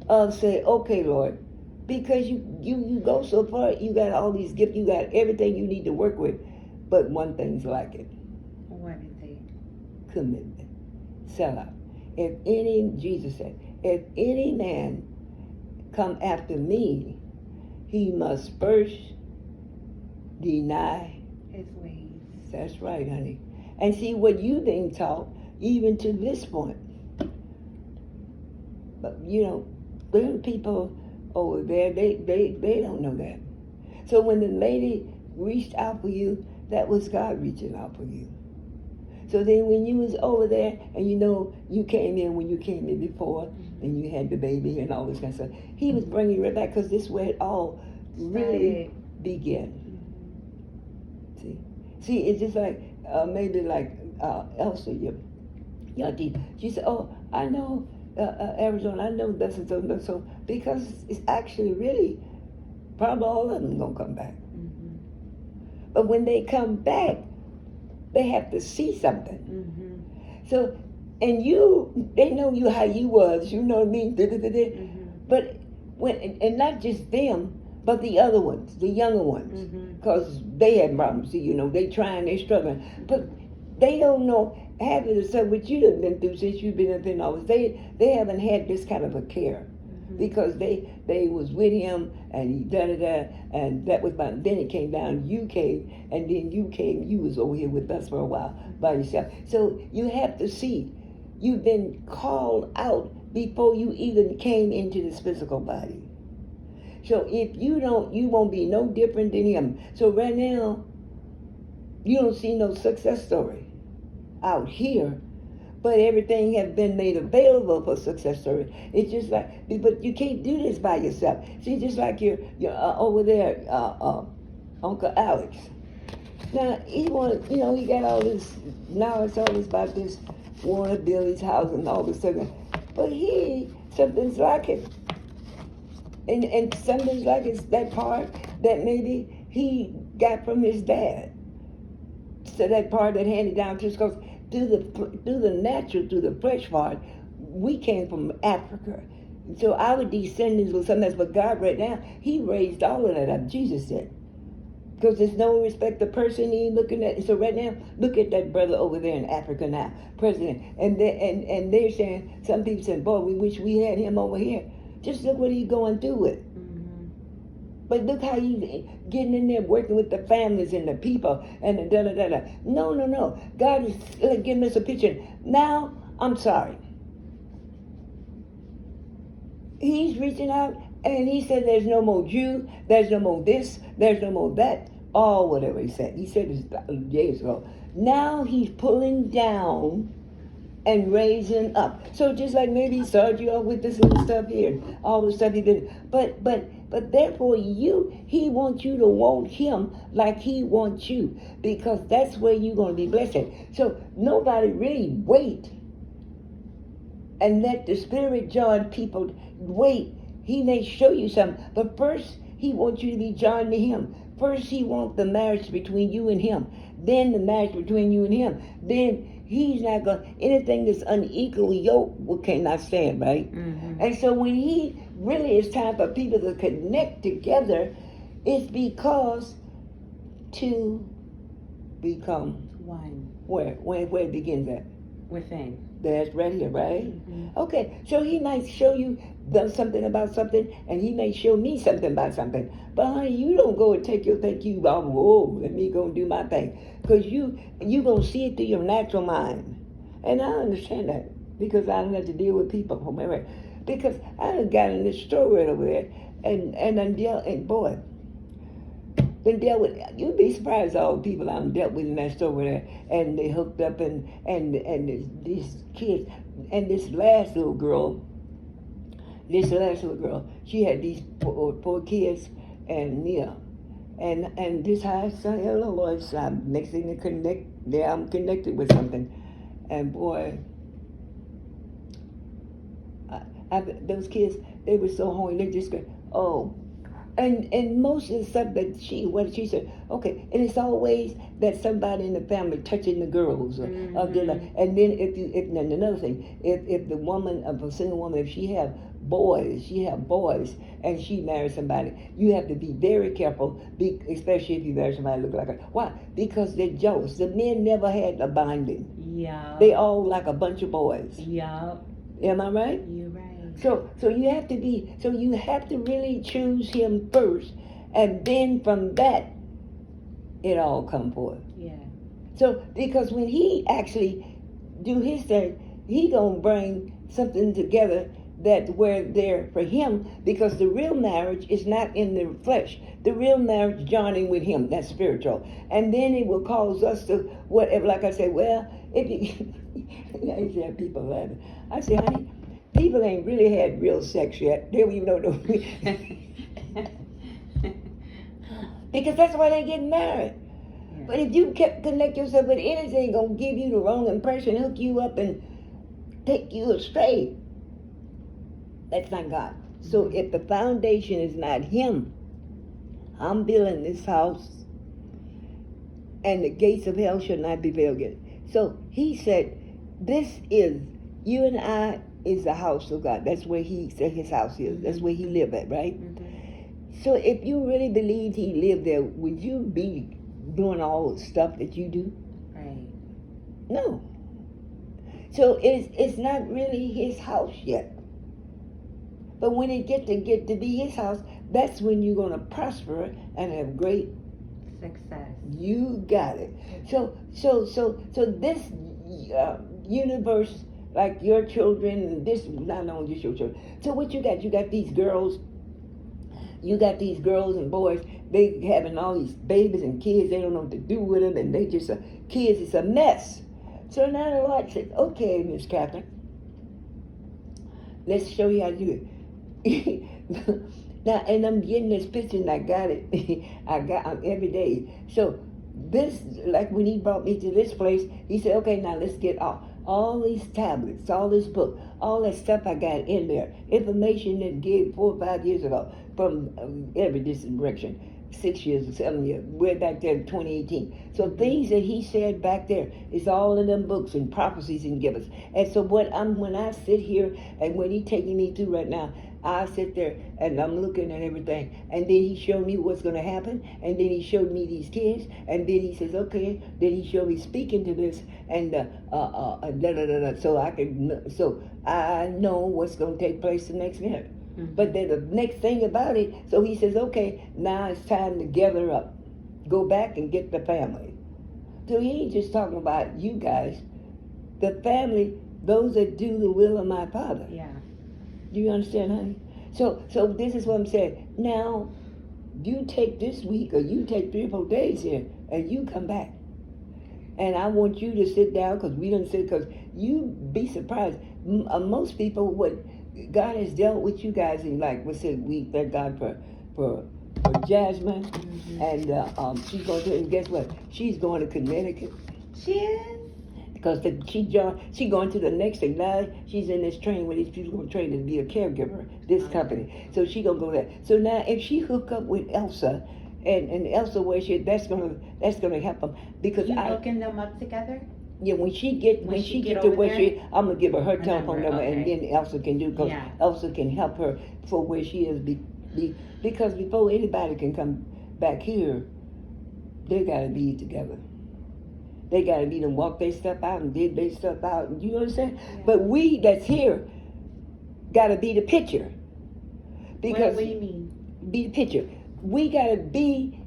or say, okay, Lord, because you go so far, you got all these gifts, you got everything you need to work with, but one thing's like it. What is it? Commitment. Sell out. Jesus said, if any man come after me, he must first deny his ways. That's right, honey. And see what you've been taught, even to this point. But there are people over there, they don't know that. So when the lady reached out for you, that was God reaching out for you. So then when you was over there, and you came in when you came in before, and you had the baby and all this kind of stuff, he was bringing you right back, because this is where it all really began. See, it's just like, maybe like Elsa, your teacher. She said, oh, I know Arizona, I know this and so, because it's actually really, probably all of them going to come back. Mm-hmm. But when they come back, they have to see something. Mm-hmm. So, and they know you how you was, you know what I mean? Mm-hmm. But and not just them, but the other ones, the younger ones, because they had problems. See, they trying, they struggling, but they don't know half of the stuff what you have been through since you've been up in all this. They haven't had this kind of a care, because they was with him and he da, and that was about. Then it came down. You came, and then you came. You was over here with us for a while by yourself. So you have to see, you've been called out before you even came into this physical body. So if you don't, you won't be no different than him. So right now, you don't see no success story out here, but everything has been made available for success story. It's just like, but you can't do this by yourself. See, just like you're over there, Uncle Alex. Now he he got all this knowledge, all this about this Warner Billy's house and all this stuff, but something's like it. And something's like it's that part that maybe he got from his dad. So that part that handed down to us, because through the natural, through the flesh part, we came from Africa. So our descendants was something else. But God right now, he raised all of that up. Jesus said. Because there's no respect to person he looking at. So right now, look at that brother over there in Africa now, president. And they're saying, some people saying, boy, we wish we had him over here. Just look what he's going through with. Mm-hmm. But look how he's getting in there, working with the families and the people and the da-da-da-da. No. God is giving us a picture. Now, I'm sorry. He's reaching out, and he said there's no more Jew, there's no more this, there's no more that, or whatever he said. He said this years ago. Now he's pulling down and raising up. So just like maybe he started you off with this little stuff here, all the stuff he did. But therefore he wants you to want him like he wants you, because that's where you're going to be blessed. So nobody really wait and let the Spirit join people. Wait, he may show you something, but first he wants you to be joined to him. First he wants the marriage between you and him, then the marriage between you and him, then he's not going, anything that's unequally yoked cannot stand, right? Mm-hmm. And so when it's time for people to connect together, it's because to become one. Where it begins at? Within. That's right here, right? Mm-hmm. Okay, so he might show you something about something, and he may show me something about something. But honey, you don't go and take your thing, let me go and do my thing. Because you going to see it through your natural mind. And I understand that, because I don't have to deal with people from everywhere. Because I done got in this store right over there, and I dealt, and boy, been dealt with, you'd be surprised all the people I've dealt with in that store over there, and they hooked up, and these kids, and this last little girl, she had these four kids, and and this high son, hello Lord, so next thing I'm connected with something, and boy, those kids, they were so horny, they just go, oh. And most of the stuff that she said, okay, and it's always that somebody in the family touching the girls, and then and another thing, if the woman, a single woman, if she have boys, and she marries somebody, you have to be very careful, especially if you marry somebody look like her. Why? Because they're jealous. The men never had a binding. Yeah. They all like a bunch of boys. Yeah. Am I right? You're right. So you have to really choose him first, and then from that, it all come forth. Yeah. So because when he actually do his thing, he gonna bring something together that where there for him, because the real marriage is not in the flesh. The real marriage joining with him, that's spiritual. And then it will cause us to whatever, like I said, well, if you I used to have people laughing. I say, honey, people ain't really had real sex yet. They don't even know because that's why they get married. Yeah. But if you connect yourself with anything, gonna give you the wrong impression, hook you up and take you astray. That's not God. So if the foundation is not him, I'm building this house and the gates of hell shall not prevail against it. So he said, this is, you and I is the house of God. That's where he said his house is. That's where he lived at, right? Mm-hmm. So if you really believed he lived there, would you be doing all the stuff that you do? Right. No. So it's not really his house yet. But when it get to be his house, that's when you're going to prosper and have great success. You got it. So this universe, like your children, this not only just your children. So what you got? You got these girls. You got these girls and boys. They having all these babies and kids. They don't know what to do with them, and they just kids. It's a mess. So now the Lord says, "Okay, Miss Catherine, let's show you how to do it." Now, and I'm getting this picture, and I got it. I got every day. So this, like when he brought me to this place, he said, "Okay, now let's get all these tablets, all this book, all that stuff I got in there, information that gave 4 or 5 years ago from every direction, 6 years or 7 years, way back there in 2018. So things that he said back there is all in them books and prophecies and give us. And so when I sit here and when he taking me through right now, I sit there and I'm looking at everything, and then he showed me what's going to happen, and then he showed me these kids, and then he says, okay, then he showed me speaking to this, and so I know what's going to take place the next minute. Mm-hmm. But then the next thing about it, so he says, okay, now it's time to gather up, go back and get the family. So he ain't just talking about you guys, the family, those that do the will of my Father. Yeah. Do you understand, honey? So this is what I'm saying. Now, you take this week or you take 3 or 4 days here and you come back. And I want you to sit down because we don't sit, because you be surprised. Most people, what God has dealt with you guys in, like we said, we thank God for Jasmine. Mm-hmm. And she's going to, and guess what? She's going to Connecticut. She is? Because she going to the next thing. Now she's in this training where these people going to train to be a caregiver, this company. So she going to go there. So now if she hook up with Elsa, and Elsa where that's gonna help them, because you hooking them up together. Yeah, when she get to where she, I'm gonna give her telephone number, okay. And then Elsa can do, because Elsa can help her for where she is. Because before anybody can come back here, they gotta be together. They gotta be them walk their stuff out and did their stuff out. You understand? Yeah. But we that's here gotta be the picture. Because what do you mean? Be the picture. We gotta be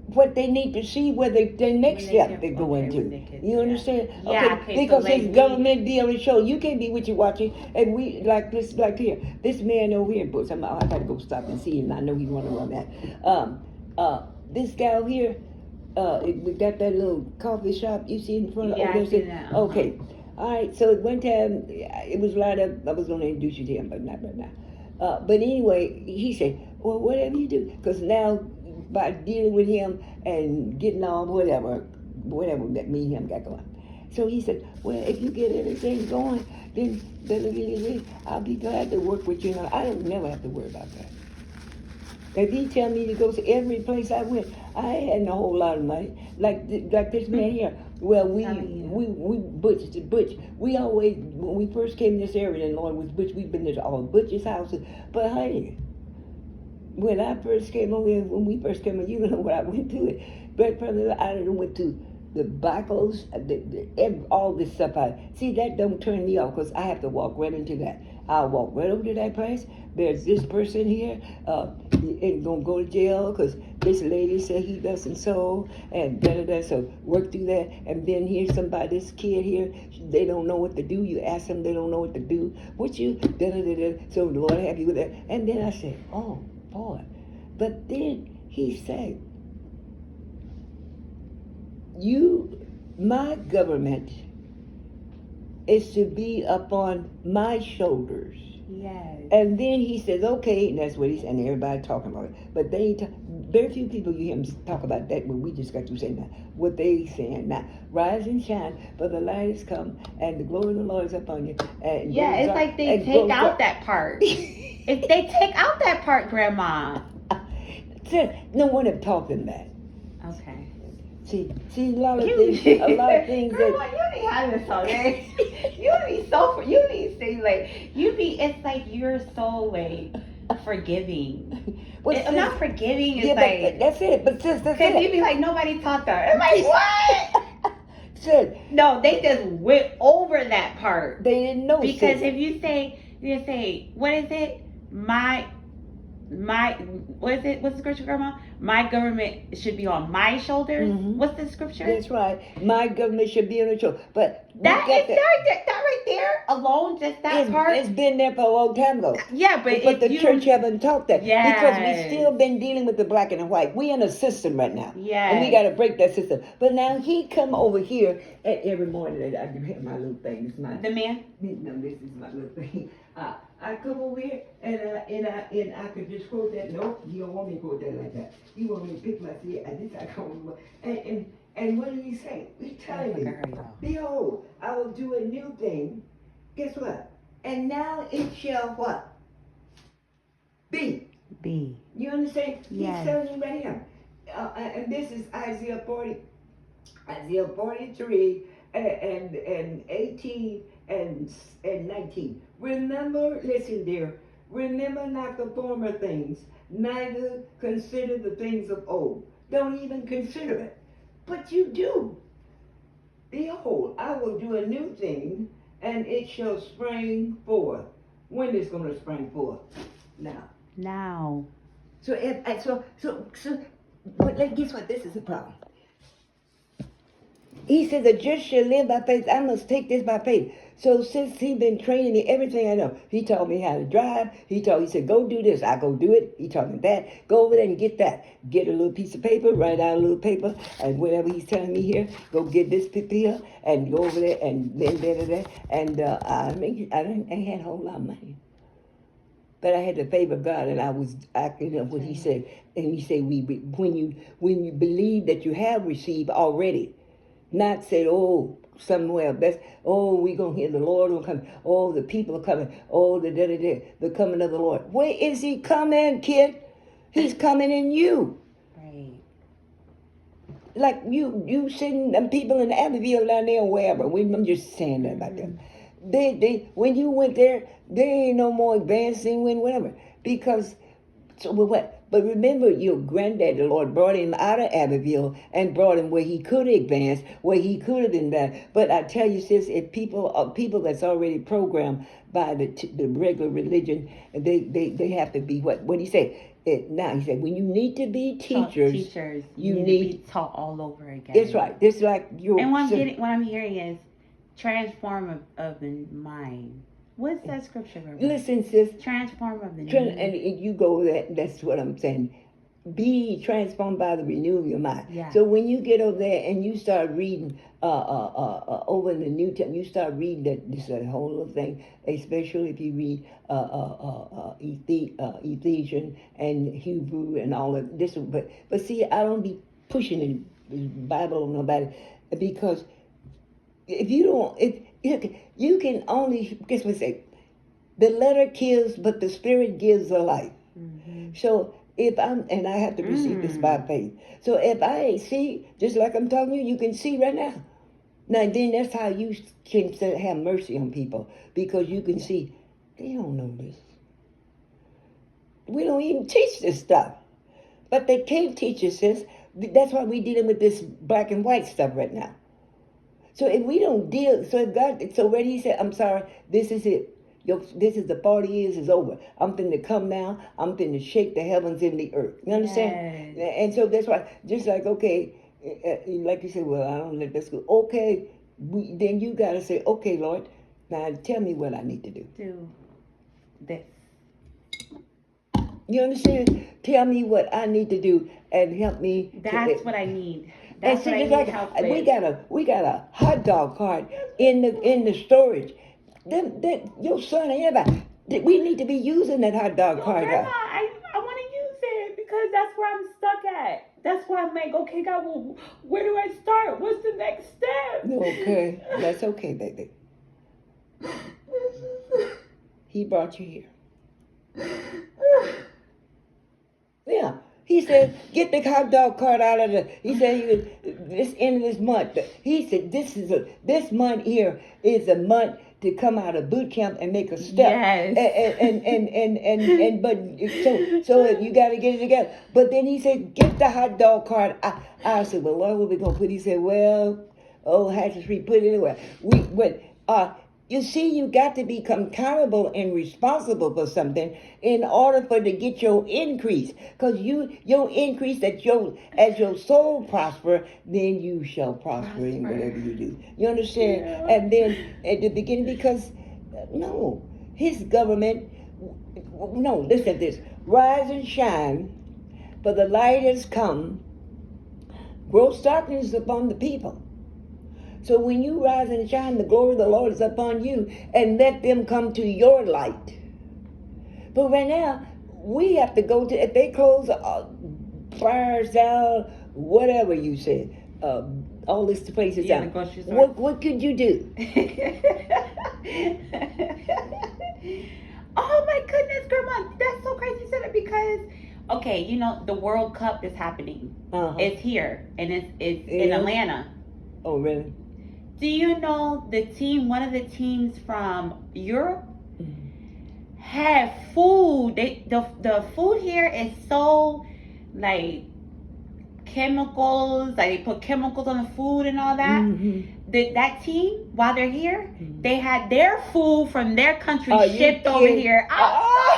what they need to see, where their next step they go into. You understand? Yeah. Okay. Because so this government deal and show, you can't be what you're watching. And we like here, this man over here. But I gotta go stop and see him. I know he wanna run that. This guy here. We got that little coffee shop you see in front of. Yeah, I see that. Uh-huh. Okay. All right. So one time it was lined up. I was gonna introduce you to him, but not right now. But anyway, he said, well, whatever you do, because now by dealing with him and getting on whatever that me and him got going. So he said, well, if you get everything going, then I'll be glad to work with you. Now, I don't never have to worry about that. If he tell me to go to every place I went, I hadn't a whole lot of money. Like this man here. Well, we Butch. We always, when we first came to this area, the Lord was Butch. We've been to all Butch's houses. But honey, when I first came over here, when we first came over, you know what I went to it. But brother, I went to the Bacos, all this stuff. See, that don't turn me off, because I have to walk right into that. I'll walk right over to that place. There's this person here, ain't gonna go to jail, because this lady said he doesn't so, and da da da. So work through that, and then here's somebody, this kid here, they don't know what to do. You ask them, they don't know what to do. What you da da da da. So the Lord have you with that. And then I said, oh boy, but then he said, my government is to be upon my shoulders. Yes. And then he says, okay, and that's what he said, and everybody talking about it. But they very few people you hear him talk about that when we just got to say that. What they saying now, rise and shine, for the light has come, and the glory of the Lord is upon you. And yeah, it's like they take out that part. If they take out that part, Grandma. No one have taught them that. Okay. See, a lot of things Grandma, you be having so it's like you're so like forgiving. Well, not forgiving, it's yeah, like that's it. But sis, that's because it. you be like nobody taught that. I'm like, what? Sis, no, they just went over that part. They didn't know. Because if you say, what is it? What is it? What's the scripture, Grandma? My government should be on my shoulders. Mm-hmm. What's the scripture? That's right. My government should be on your shoulders. But that right there alone, just that part. It's been there for a long time ago. Yeah, but the church haven't taught that. Yes. Because we still been dealing with the black and the white. We in a system right now. Yeah. And we got to break that system. But now he come over here and every morning I do have my little thing. It's my the man. No, this is my little thing. I come over here and I could just quote that. Nope, you don't want me to quote that like that. You want me to pick my seat. I come over and what did he say? He's telling me, behold, I will do a new thing. Guess what? And now it shall what? Be. You understand? Yes. He's telling you right here. And this is Isaiah 43 and 18 and 19. Remember, listen dear, remember not the former things, neither consider the things of old. Don't even consider it. But you do. Behold, I will do a new thing, and it shall spring forth. When is going to spring forth? Now. But guess what? This is the problem. He says, the just shall live by faith. I must take this by faith. So since he been training me, everything I know, he taught me how to drive. He said, go do this. I go do it. He taught me that. Go over there and get that. Get a little piece of paper, write out a little paper, and whatever he's telling me here, go get this paper here, and go over there, and then da. And I ain't had a whole lot of money. But I had the favor of God, and I was acting up what he said. And he said, when you believe that you have received already, not said, oh, somewhere that's, oh, we gonna hear the Lord will come. Oh, the people are coming. Oh, the coming of the Lord. Where is he coming, kid? He's coming in you. Right. Like you sitting them people in Abbeville down there or wherever. I'm just saying that about them. They when you went there, they ain't no more advancing when whatever. Because so what? But remember, your granddad, the Lord, brought him out of Abbeville and brought him where he could advance, where he could have been done. But I tell you, sis, if people that's already programmed by the regular religion, they have to be what? What did he say? Now he said, when you need to be teachers, you need to be taught all over again. That's right. It's like your. And what I'm hearing is transform of the mind. What's that scripture? Listen, sis. Transform of the mind. And you go that's what I'm saying. Be transformed by the renewal of your mind. Yeah. So when you get over there and you start reading over in the New Testament, you start reading this whole little thing, especially if you read Ephesians and Hebrew and all of this. But see, I don't be pushing the Bible on nobody, because if you don't, you can only, guess what I say, the letter kills, but the spirit gives a life. Mm-hmm. So and I have to receive this by faith. So if I see, just like I'm telling you, you can see right now. Now then that's how you can have mercy on people, because you can see, they don't know this. We don't even teach this stuff. But they can't teach us this. That's why we're dealing with this black and white stuff right now. So if we don't deal, so when he said, I'm sorry, this is it. This is the 40 years is over. I'm finna come now. I'm finna shake the heavens and the earth. You understand? Yes. And so that's why, just like, okay, like you said, well, I don't let this go. Okay, then you got to say, okay, Lord, now tell me what I need to do. Do this. You understand? Tell me what I need to do and help me. That's what I need. And That's see, what I just need like help we with. got a hot dog cart in the storage. Then your son and everybody, we need to be using that hot dog cart. Grandma, I want to use it because that's where I'm stuck at. That's why I'm like, okay, God, well, where do I start? What's the next step? Okay, that's okay, baby. He brought you here. Yeah. He said, get the hot dog cart out of the. He said, this end of this month. He said, this month here is a month to come out of boot camp and make a step. Yes. And but so you got to get it together. But then he said, get the hot dog cart. I said, well, Lord, what we gonna put? He said, well, Hatchet Street, put it anywhere. We went. You see, you got to become accountable and responsible for something in order for to get your increase. Because your increase as your soul prosper, then you shall prosper in whatever you do. You understand? Yeah. And then at the beginning, because no, his government. No, listen to this. Rise and shine, for the light has come. Gross darkness upon the people. So when you rise and shine, the glory of the Lord is upon you, and let them come to your light. But right now, we have to go to, if they close fires out, whatever you said, all these places Yeah, down. the grocery store. What could you do? Oh my goodness, Grandma, that's so crazy you said it because, okay, you know, the World Cup is happening. It's here, and it's in Atlanta. Oh, really? Do you know one of the teams from Europe have food? The food here is so like chemicals, like they put chemicals on the food and all that. Mm-hmm. That team, while they're here, they had their food from their country shipped over kidding? here. I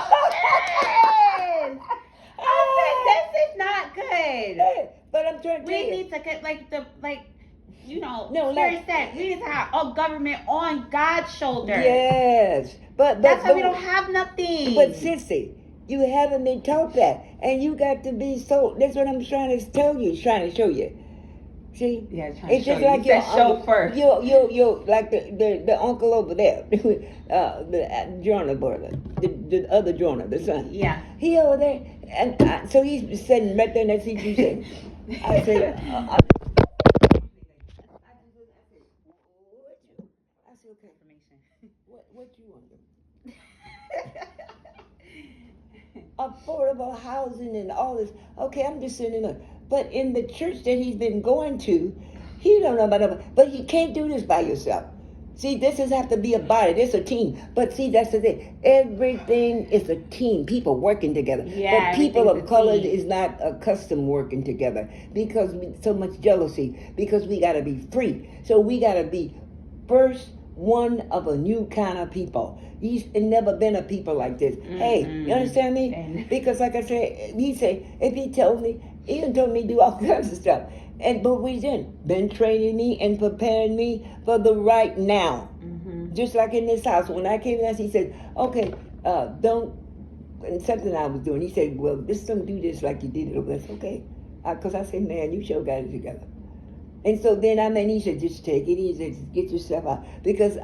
said, this is not good. Hey, but I'm trying to tell We you. need to get you know, No, Terry said, we need to have a government on God's shoulder. Yes, but That's why we don't have nothing. But sissy, you haven't been taught that, and you got to be so. That's what I'm trying to tell you, trying to show you. See? Yeah, it's just like your chauffeur. Your like the uncle over there, the Jonah brother, the other Jonah, the son. Yeah. He over there, and so he's sitting right there, and that's what you said. I said. Okay. What you want? Affordable housing and all this. Okay, I'm just sitting there. But in the church that he's been going to, he don't know about it. But you can't do this by yourself. See, this is have to be a body. This a team. But see, that's the thing. Everything is a team. People working together. Yeah, but people of color team. is not accustomed working together because so much jealousy. Because we got to be free. So we got to be first one of a new kind of people. He's never been a people like this. Mm-hmm. Hey, you understand me? Because like I said, he said, if he told me, he done told me to do all kinds of stuff. But we didn't. Been training me and preparing me for the right now. Mm-hmm. Just like in this house. When I came in, he said, okay, don't, and something I was doing. He said, well, just don't do this like you did it over there. That's okay. Because I said, man, you sure got it together. And so then, he said, just take it easy, get yourself out. Because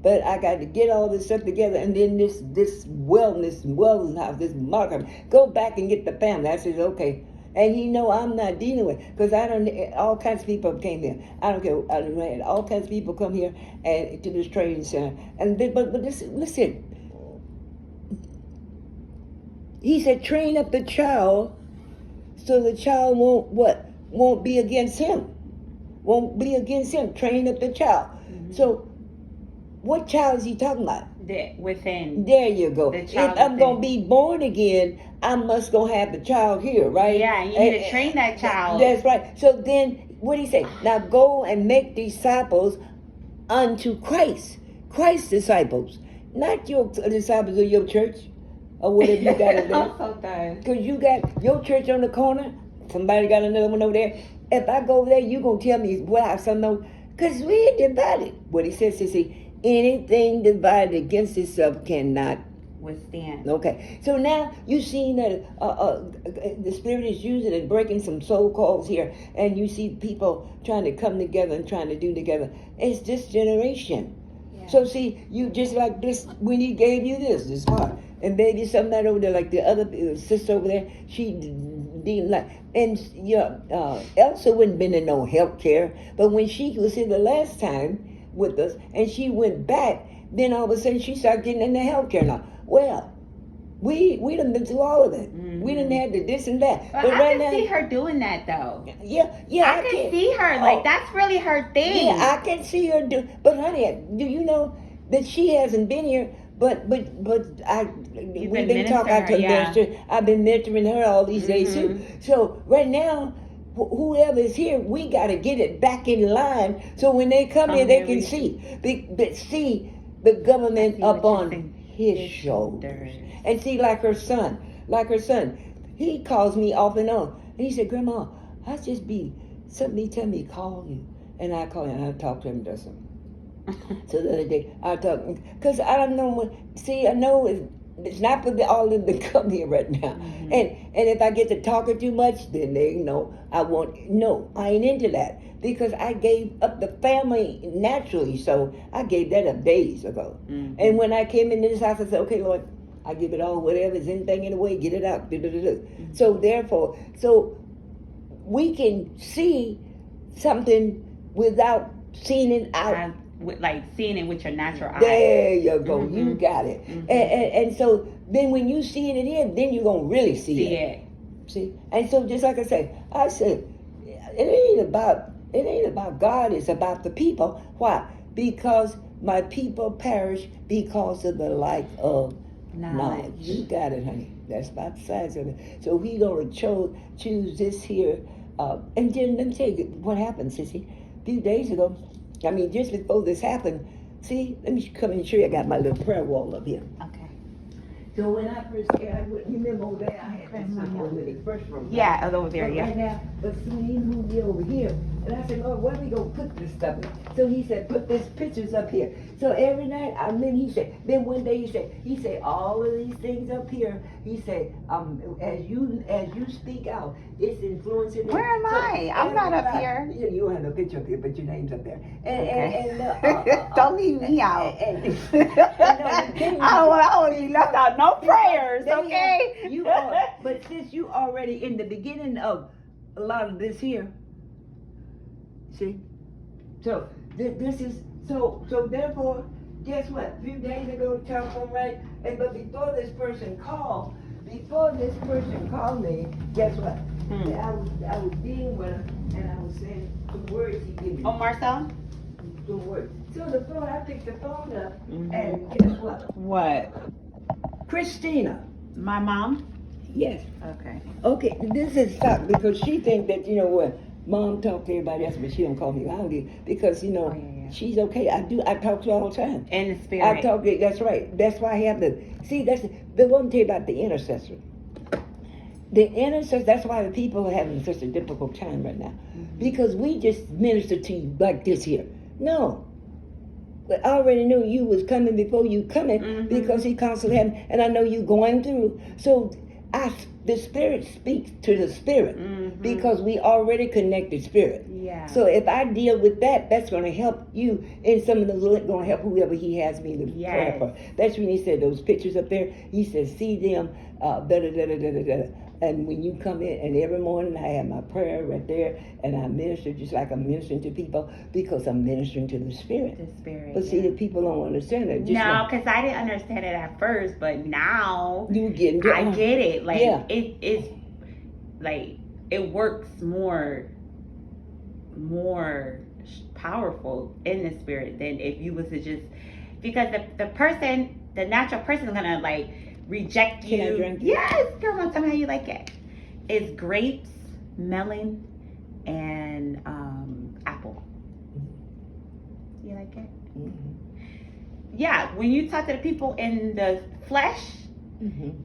but I got to get all this stuff together. And then this wellness house, this market, go back and get the family. I said, okay. And I'm not dealing with, because all kinds of people came here. I don't care, I had all kinds of people come here and to this training center. And but listen. He said, train up the child so the child won't be against him. Won't be against him. Train up the child. Mm-hmm. So, what child is he talking about? Within. There you go. The If I'm going to be born again, I must go have the child here, right? Yeah, you need to train that child. That's right. So then, what do he say? Now go and make disciples unto Christ. Christ's disciples, not your disciples of your church or whatever you got over there. I'm so done. Because you got your church on the corner, somebody got another one over there. If I go over there, you going to tell me, well, I some know. Because we ain't divided. What he says, anything divided against itself cannot withstand. Okay, so now you seen that the Spirit is using and breaking some soul calls here, and you see people trying to come together and trying to do together. It's this generation. Yeah. So see, you just like this when he gave you this heart, and maybe somebody over there, like the other sister over there, she didn't like, and Elsa wouldn't been in no health care, but when she was here the last time with us, and she went back, then all of a sudden she started getting into health care now. Well, we done been through all of it. Mm-hmm. We done had the this and that. But I right can see her doing that though. Yeah, I can see her like that's really her thing. Yeah, I can see her do. But honey, do you know that she hasn't been here? But we've been talking. I've been mentoring her all these days too. So right now, whoever is here, we got to get it back in line. So when they come here, they can see the government up on his shoulders. And see, like her son, he calls me off and on. And he said, Grandma, somebody tell me call you. And I call him and I talk to him and does something. So the other day, I talk, because I don't know I know it's not for all of them to come here right now. Mm-hmm. And if I get to talking too much, then they know I ain't into that. Because I gave up the family naturally, so I gave that up days ago. Mm-hmm. And when I came into this house, I said, okay, Lord, I give it all, whatever is anything in the way, get it out. Mm-hmm. So therefore, we can see something without seeing it out. Like seeing it with your natural eye. There you go. Mm-hmm. You got it. Mm-hmm. And so then when you see it in here, then you're going to really see it. See? And so just like I said, it ain't about God, it's about the people. Why? Because my people perish because of the lack of knowledge. You got it, honey. That's about the size of it. So we going to choose this here. And then let me tell you what happened, sissy. A few days ago, just before this happened, see, let me come and show you. I got my little prayer wall up here. Okay. So when I first came, you remember over there, I had this over in the first room. Yeah, over there, yeah. Right now, but see, he moved me over here. And I said, Lord, where we going to put this stuff in? So he said, put these pictures up here. So every night, then one day he said, all of these things up here, he said, as you speak out, it's influencing. Where am I? I'm not up here. You don't have no picture up here, but your name's up there. Don't leave me out. I don't need left out no prayers, okay? But since you already in the beginning of a lot of this here, see? So this is so therefore, guess what? A few days ago, the telephone rang, but before this person called me, guess what? I was being with her and I was saying the words he gave me. Oh, Marcel? The words. So I picked the phone up and guess what? What? Christina. My mom? Yes. Okay, this is stop because she think that, Mom talk to everybody else, but she don't call me out here because, she's okay. I talk to her all the time. In the spirit. That's right. That's why I have that's the one thing about the intercessor. The intercessor, that's why the people are having such a difficult time right now. Mm-hmm. Because we just minister to you like this here. No. But I already knew you was coming before you coming because he constantly had, and I know you going through. So the spirit speaks to the spirit because we already connected spirit. Yeah. So if I deal with that, that's going to help you, and some of those going to help whoever he has me to pray for. That's when he said those pictures up there. He said, see them, And when you come in, and every morning I have my prayer right there, and I minister just like I'm ministering to people because I'm ministering to the spirit. The spirit. But see, the people don't understand that. No, because I didn't understand it at first, but now I get it. Like it's like it works more powerful in the spirit than if you was to just, because the natural person is gonna like reject you. Can I drink it? Yes, girl, tell me how you like it. It's grapes, melon, and apple. You like it? Mm-hmm. yeah, when you talk to the people in the flesh,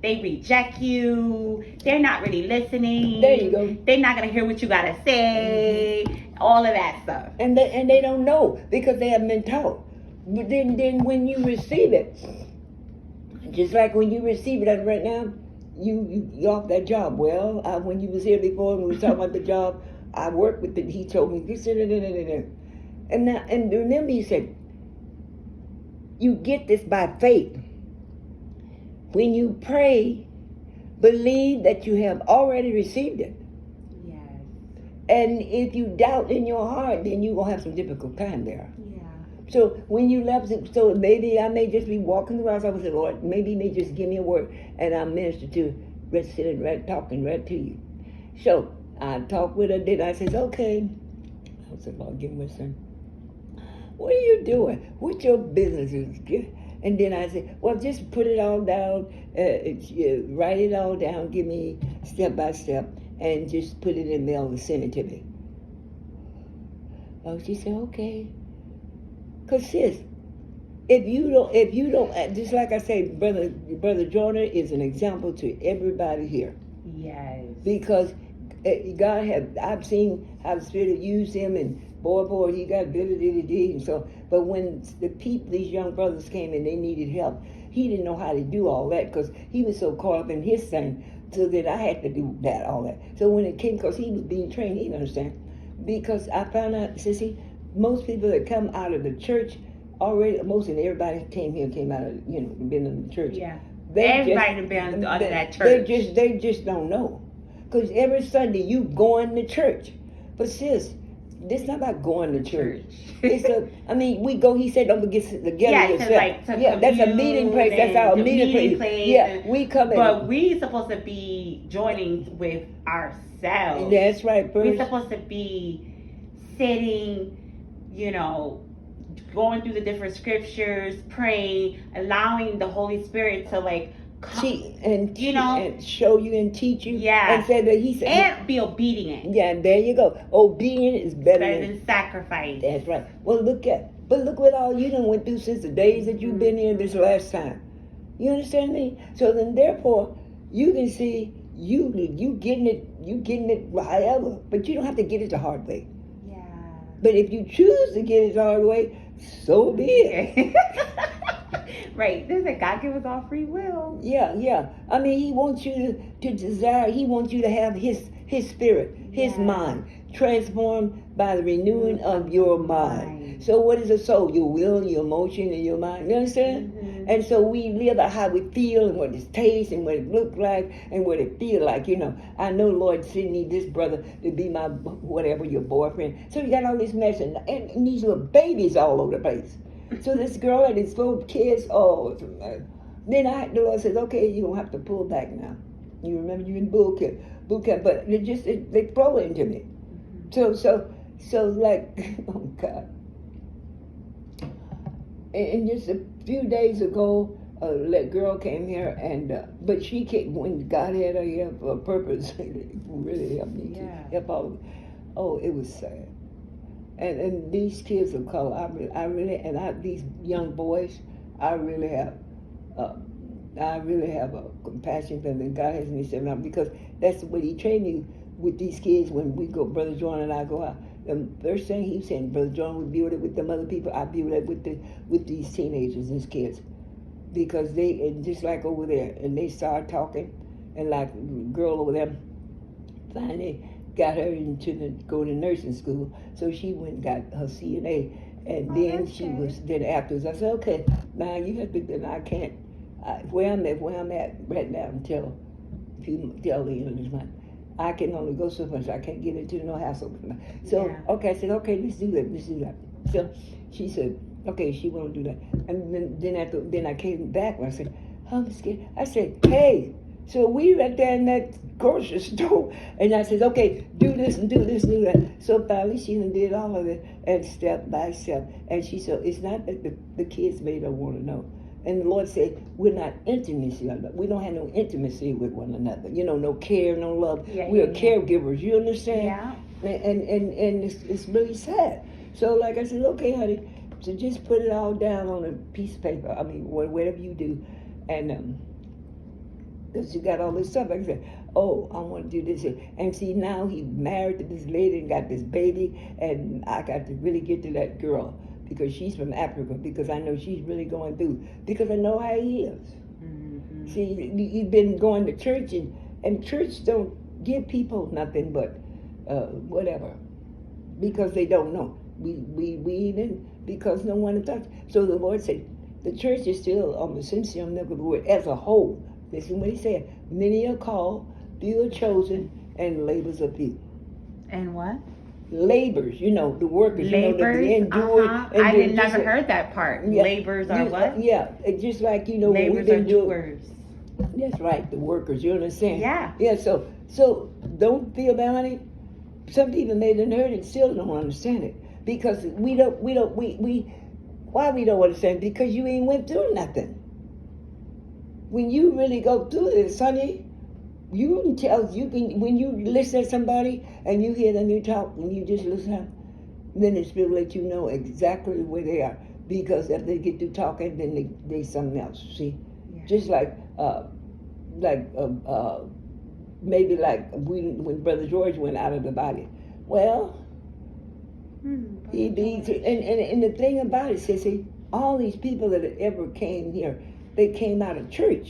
they reject you. They're not really listening. There you go. They're not gonna hear what you gotta say. All of that stuff. And they don't know because they haven't been taught. But then when you receive it, just like when you receive it right now, you off that job. Well, when you was here before and we was talking about the job, I worked with it. He told me this and now and remember he said, you get this by faith. When you pray, believe that you have already received it. Yes. And if you doubt in your heart, then you're going to have some difficult time there. Yeah. So when you left, so maybe I may just be walking the house. I would say, Lord, maybe you may just give me a word and I'll minister to, right sitting right talking right to you. So I talked with her, then I said, okay. I said, Lord, give me a son. What are you doing? What's your business? And then I said, well, just put it all down, write it all down, give me step by step, and just put it in the mail and send it to me. Oh, she said, okay. Because sis, if you don't, just like I say, Brother Jordan is an example to everybody here. Yes. Because I've seen how the Spirit used him, and boy, he got ability, and so. But when these young brothers came and they needed help, he didn't know how to do all that because he was so caught up in his thing, so that I had to do all that. So when it came, because he was being trained, he didn't understand. Because I found out, sissy, most people that come out of the church already, most of everybody came out of, been in the church. Yeah. Everybody been out of that church. They just don't know. Because every Sunday you going to church. But sis, this not about going to church. We go, he said, don't forget to gather yourself. That's a meeting place. That's our meeting place. Yeah, we come in. But we supposed to be joining with ourselves. That's right, first. We're supposed to be sitting, going through the different scriptures, praying, allowing the Holy Spirit to and show you and teach you. Yeah. And said that he said, and be obedient. Yeah, and there you go. Obedient is better than sacrifice. That's right. Well, look what all you done went through since the days that you've been here this last time. You understand me? So then, therefore, you can see you getting it however, but you don't have to get it the hard way. Yeah. But if you choose to get it the hard way, so be it. Right. There's a God give us all free will. Yeah. He wants you to desire. He wants you to have His spirit, His mind, transformed by the renewing of your mind. So what is a soul? Your will, your emotion, and your mind. You understand? Mm-hmm. And so we live out how we feel and what it tastes and what it looks like and what it feel like. I know Lord sent me this brother to be my whatever, your boyfriend. So you got all this mess and these little babies all over the place. So this girl and these little kids, then the Lord says, okay, you don't have to pull back now. You remember you in boot camp, but they throw it into me. So like, oh God. And just a few days ago, that girl came here, but she came when God had her here for a purpose. It really helped me to help all of it. Oh, it was sad. And these kids of color, these young boys, I really have a compassion for them, and God has me set up because that's what He trained me with these kids when we go. Brother John and I go out. The first thing he said, Brother John would build it with them other people. I build it with these teenagers, these kids, because they just like over there, and they started talking, and like the girl over there, finally got her go to nursing school, so she went and got her CNA, and then afterwards I said, okay, now you have to, then I can't, where I'm at right now until the end of this month, I can only go so much, I can't get into no hassle. So, okay, I said, okay, let's do that. So she said, okay, she won't do that, and then I came back and I said, I'm scared. I said, hey, so we right there in that grocery store, and I said, okay, do this and do this and do that. So finally she did all of it, and step by step. And she said, it's not that the kids may don't want to know. And the Lord said, we're not intimacy. We don't have no intimacy with one another. No care, no love. We are caregivers. You understand? Yeah. And it's really sad. So like I said, okay, honey, So just put it all down on a piece of paper. I mean, whatever you do, and because you got all this stuff. Like I said, oh, I want to do this, and see now he married to this lady and got this baby, and I got to really get to that girl because she's from Africa. Because I know she's really going through. Because I know how he is. Mm-hmm. See, you've been going to church, and church don't give people nothing but whatever, because they don't know. We even because no one touched. So the Lord said, the church is still on the Simpson word as a whole. Listen what he said. Many are called, few are chosen, and labors are few. And what? Labors, the workers, Labors, the endured. I didn't never heard that part. Yeah, Labors are what? Yeah, it's just like when Labors we've are been doing. doers. That's right, the workers. You understand? Yeah. Yeah. So don't feel bad it. Some people may have heard it, still don't understand it because we why we don't understand? Because you ain't went through nothing. When you really go through this, honey, you can when you listen to somebody and you hear them you talk, when you just listen, then the Spirit will let you know exactly where they are. Because if they get through talking, then they something else. See, Yeah. just maybe like when Brother George went out of the body. Well, and the thing about it, sissy, all these people that ever came here, they came out of church.